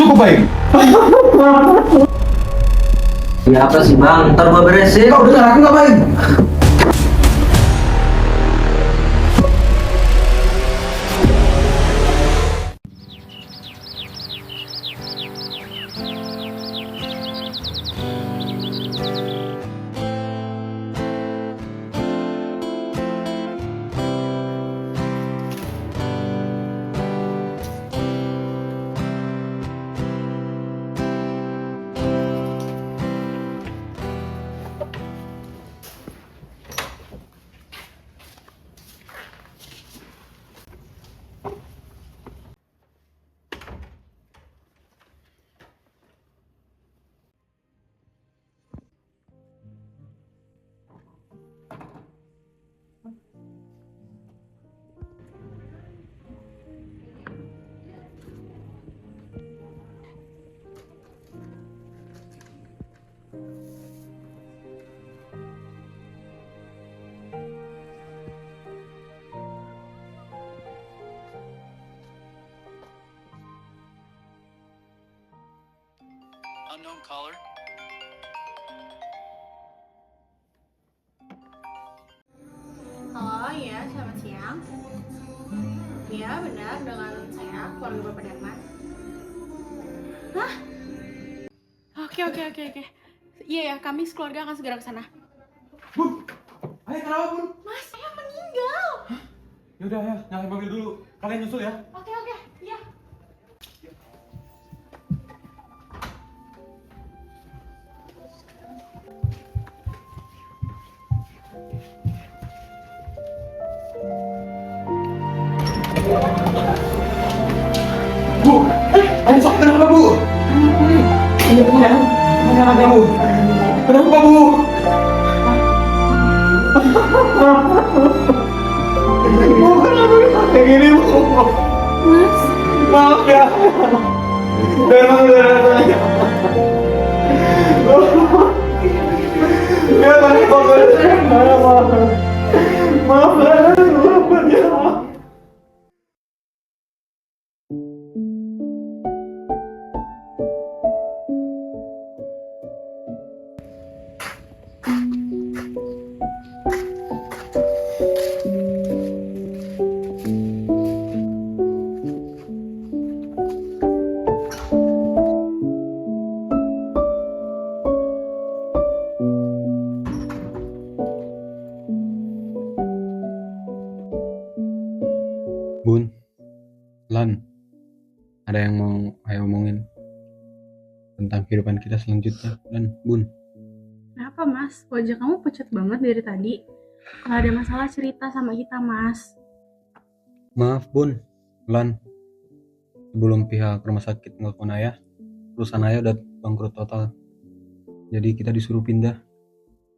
cukup baik. Ya apa sih bang, ntar gua beresin. Kau dengar aku nggak baik? Unknown caller. Halo, ya, selamat siang. Ya, benar, dengan saya, keluarga Bapak Darman. Hah? Oke. Iya ya, kami sekeluarga akan segera ke sana. Bun, ayo kenapa bun? Mas, saya meninggal. Yaudah ya, nyalain mobil dulu. Kalian nyusul ya. Oke, iya. Bu, ayo sok kenapa bu? Kenapa bu? Kenapa bu? Bu, kenapa bisa kayak gini bu? Mas, Maaf ya. Darman udah datang. Ya tadi pokoknya maaf. Maaf ya. Bun, Lan, ada yang mau saya omongin tentang kehidupan kita selanjutnya. Dan Bun, kenapa Mas? Wajah kamu pucat banget dari tadi. Kalau ada masalah cerita sama kita, Mas. maaf Bun, Lan, sebelum pihak rumah sakit nelfon ayah, perusahaan ayah udah bangkrut total. Jadi kita disuruh pindah.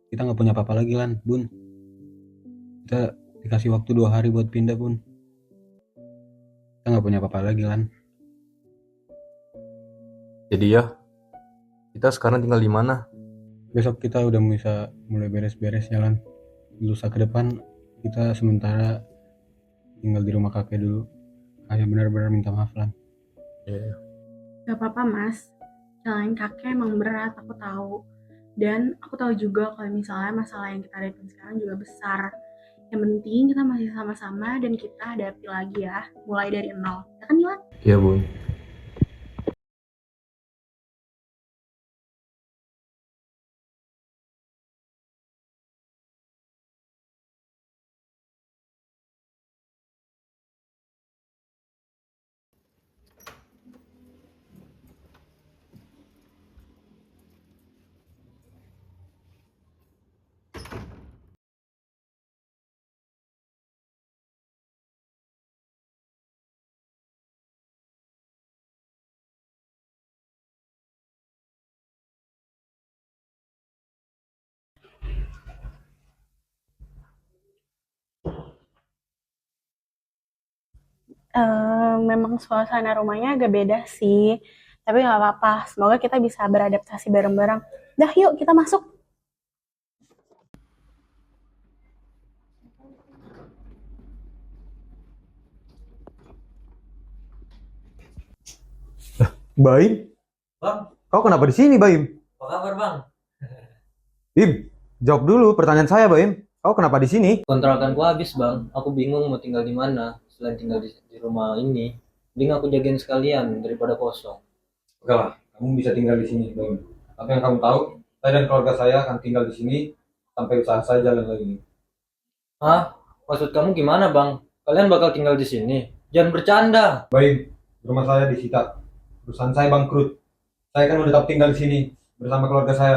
Kita nggak punya apa-apa lagi Lan, Bun. Kita dikasih waktu 2 hari buat pindah Bun. Kita nggak punya apa-apa lagi Lan. Jadi ya, kita sekarang tinggal di mana? Besok kita udah bisa mulai beres-beres jalan. Lusa ke depan kita sementara tinggal di rumah kakek dulu. Ayah benar-benar minta maaf Lan. Ya, Gak apa-apa, Mas. Jalanin kakek emang berat, aku tahu. Dan aku tahu juga kalau misalnya masalah yang kita hadapin sekarang juga besar. Yang penting kita masih sama-sama dan kita hadapi lagi ya, mulai dari nol. Ya kan, Iwan? iya Bun. Memang suasana rumahnya agak beda sih. Tapi nggak apa-apa. Semoga kita bisa beradaptasi bareng-bareng. Dah, yuk kita masuk. Baim? Bang, Kau kenapa di sini, Baim? apa kabar bang? Bim, jawab dulu pertanyaan saya, Baim. Kau kenapa di sini? Kontrakanku habis bang, aku bingung mau tinggal di mana selain tinggal di rumah ini. Mending aku jagain sekalian daripada kosong. Oke lah, kamu bisa tinggal di sini, Baim. Tapi yang kamu tahu, saya dan keluarga saya akan tinggal di sini sampai usaha saya jalan lagi. Hah? Maksud kamu gimana bang? Kalian bakal tinggal di sini? Jangan bercanda. Baim, rumah saya disita. Perusahaan saya bangkrut. Saya kan udah tetap tinggal di sini bersama keluarga saya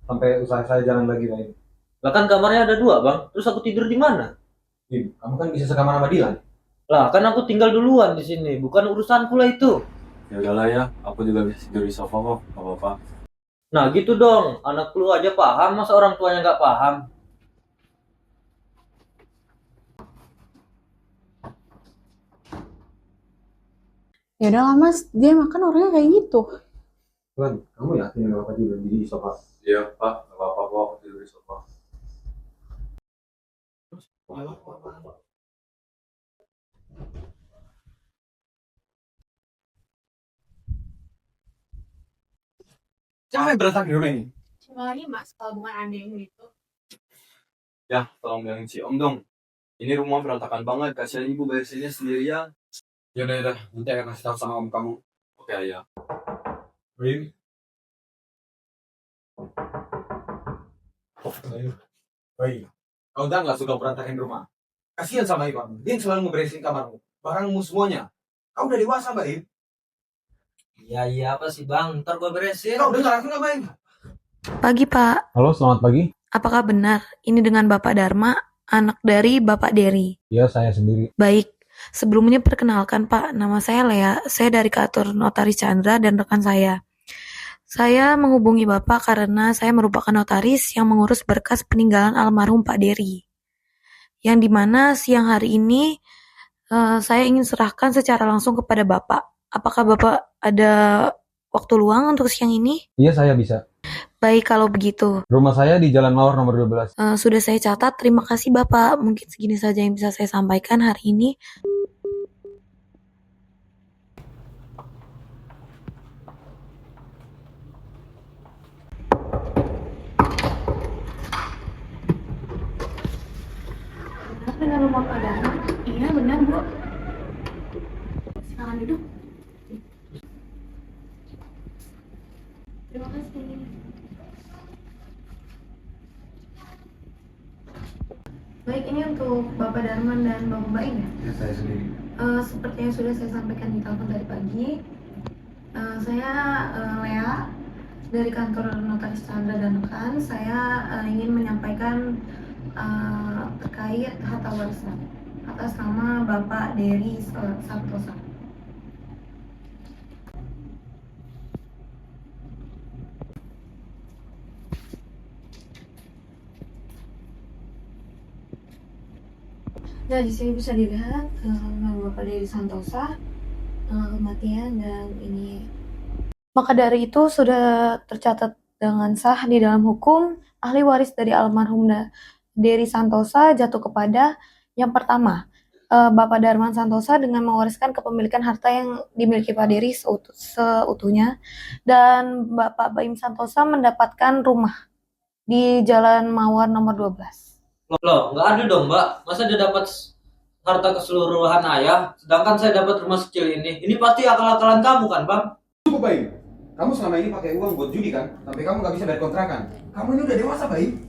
sampai usaha saya jalan lagi, Baim. Lah kan kamarnya ada 2 bang, terus aku tidur di mana? Bim, kamu kan bisa sekamar sama Dilan. Lah kan aku tinggal duluan di sini, bukan urusanku lah itu. Ya udahlah ya, aku juga bisa tidur di sofa kok, gak apa-apa. Nah gitu dong, anak lu aja paham, masa orang tuanya nggak paham? Ya udahlah mas, dia makan orangnya kayak gitu. Tuan, kamu yakin nggak apa-apa tidur di sofa? Iya pak, gak apa-apa kok, aku tidur di sofa. Siapa yang berantakan di rumah ini? Cuma lagi mas, kalau bukan anda yang gitu. Ya, tolong bilangin si Om dong. Ini rumah berantakan banget, kasihan ibu beresinnya sendirian. Yaudah, nanti akan kasih tahu sama om kamu. Oke ayah. Bim. Baik. Kau udah nggak suka berantakin rumah? Kasihan sama Ibu. Dia yang selalu ngeberesin kamarmu, barangmu semuanya. Kau udah dewasa, Mbak Im. Iya apa sih bang, ntar gua beresin. Kau dengar aku nggak main? Pagi, Pak. Halo, selamat pagi. Apakah benar ini dengan Bapak Dharma, anak dari Bapak Dery? Ya, saya sendiri. Baik. Sebelumnya perkenalkan, Pak. Nama saya Lea. Saya dari kantor Notaris Chandra dan rekan saya. Saya menghubungi Bapak karena saya merupakan notaris yang mengurus berkas peninggalan almarhum Pak Dery. Yang dimana siang hari ini saya ingin serahkan secara langsung kepada Bapak. Apakah Bapak ada waktu luang untuk siang ini? Iya, saya bisa. Baik, kalau begitu. Rumah saya di Jalan Mawar nomor 12. Sudah saya catat. Terima kasih Bapak. Mungkin segini saja yang bisa saya sampaikan hari ini. Dengan rumah Pak Dharma? Iya benar bu. Silakan duduk. Terima kasih. Baik, ini untuk Bapak Darman dan Bapak Baim ya? Ya, saya sendiri. Seperti yang sudah saya sampaikan di telepon tadi pagi, saya Lea dari kantor Notaris Chandra dan rekan. Saya ingin menyampaikan terkait harta warisan atas nama Bapak Dery Santosa. Nah, di sini bisa dilihat nama Bapak Dery Santosa, kematian dan ini. Maka dari itu sudah tercatat dengan sah di dalam hukum, ahli waris dari almarhum Dery Santosa jatuh kepada yang pertama, Bapak Darman Santosa dengan mewariskan kepemilikan harta yang dimiliki Pak Dery seutuhnya, dan Bapak Baim Santosa mendapatkan rumah di Jalan Mawar nomor 12. Loh, nggak ada dong mbak. Masa dia dapat harta keseluruhan ayah, sedangkan saya dapat rumah sekecil ini. Ini pasti akal-akalan kamu kan bang? Cukup, Baim. Kamu selama ini pakai uang buat judi kan? Sampai kamu nggak bisa bayar kontrakan. Kamu ini udah dewasa, Baim.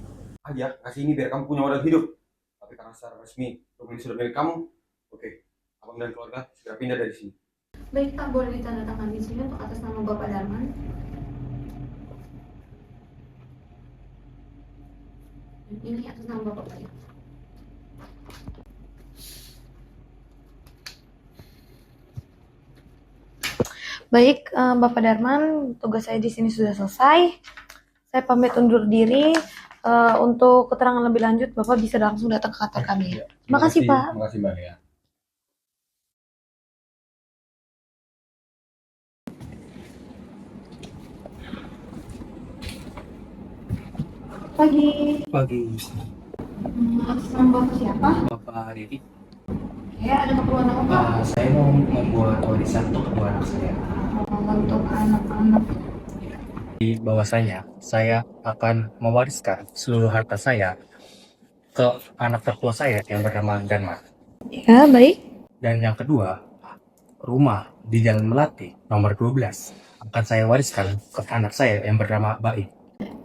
Ya, kasih ini biar kamu punya modal hidup. Tapi karena secara resmi rumah ini sudah milik kamu, oke. Abang dan keluarga segera pindah dari sini. Baik Pak, boleh ditandatangani di sini untuk atas nama Bapak Darman. Dan ini atas nama Bapak Baim. Baik, Bapak Darman, tugas saya di sini sudah selesai. Saya pamit undur diri. Untuk keterangan lebih lanjut, Bapak bisa langsung datang ke kantor kami. Terima kasih, Pak. Terima kasih, Mbak Lea. Pagi. Pagi, Atas nama Bapak siapa? Bapak Dery. Oke, ada keperluan apa Pak? Saya mau membuat warisan untuk kedua anak saya. untuk anak-anak. Bahwasanya saya akan mewariskan seluruh harta saya ke anak tertua saya yang bernama Danma. Ya, baik. Dan yang kedua, rumah di Jalan Melati nomor 12 akan saya wariskan ke anak saya yang bernama Baim.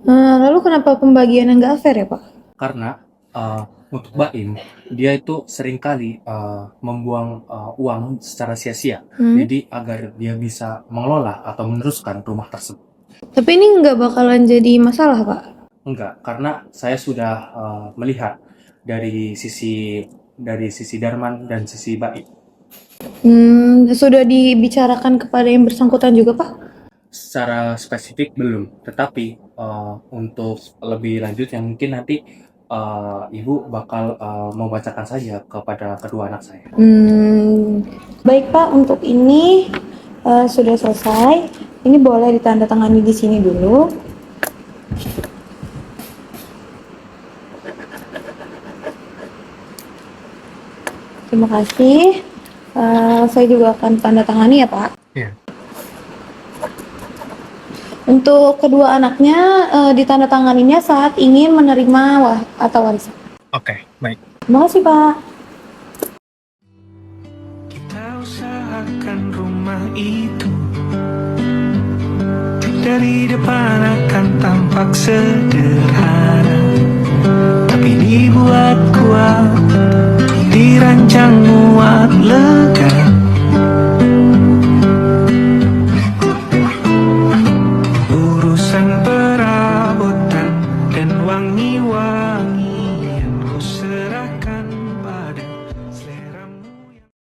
Lalu kenapa pembagian yang nggak fair ya, Pak? Karena untuk Baim, dia itu seringkali membuang uang secara sia-sia. Jadi agar dia bisa mengelola atau meneruskan rumah tersebut. Tapi ini nggak bakalan jadi masalah, Pak? Enggak, karena saya sudah melihat dari sisi Darman dan sisi Baim. Sudah dibicarakan kepada yang bersangkutan juga, Pak? Secara spesifik belum, tetapi untuk lebih lanjut yang mungkin nanti ibu bakal membacakan saja kepada kedua anak saya. Baik, Pak, untuk ini sudah selesai. Ini boleh ditandatangani di sini dulu. Terima kasih. Saya juga akan tanda tangani ya, Pak. Iya. Untuk kedua anaknya ditandatanganinya saat ingin menerima atau warisan. Oke, baik. Terima kasih, Pak. Kita usahakan rumah itu dari depan akan tampak sederhana, tapi dibuat kuat, dirancang muat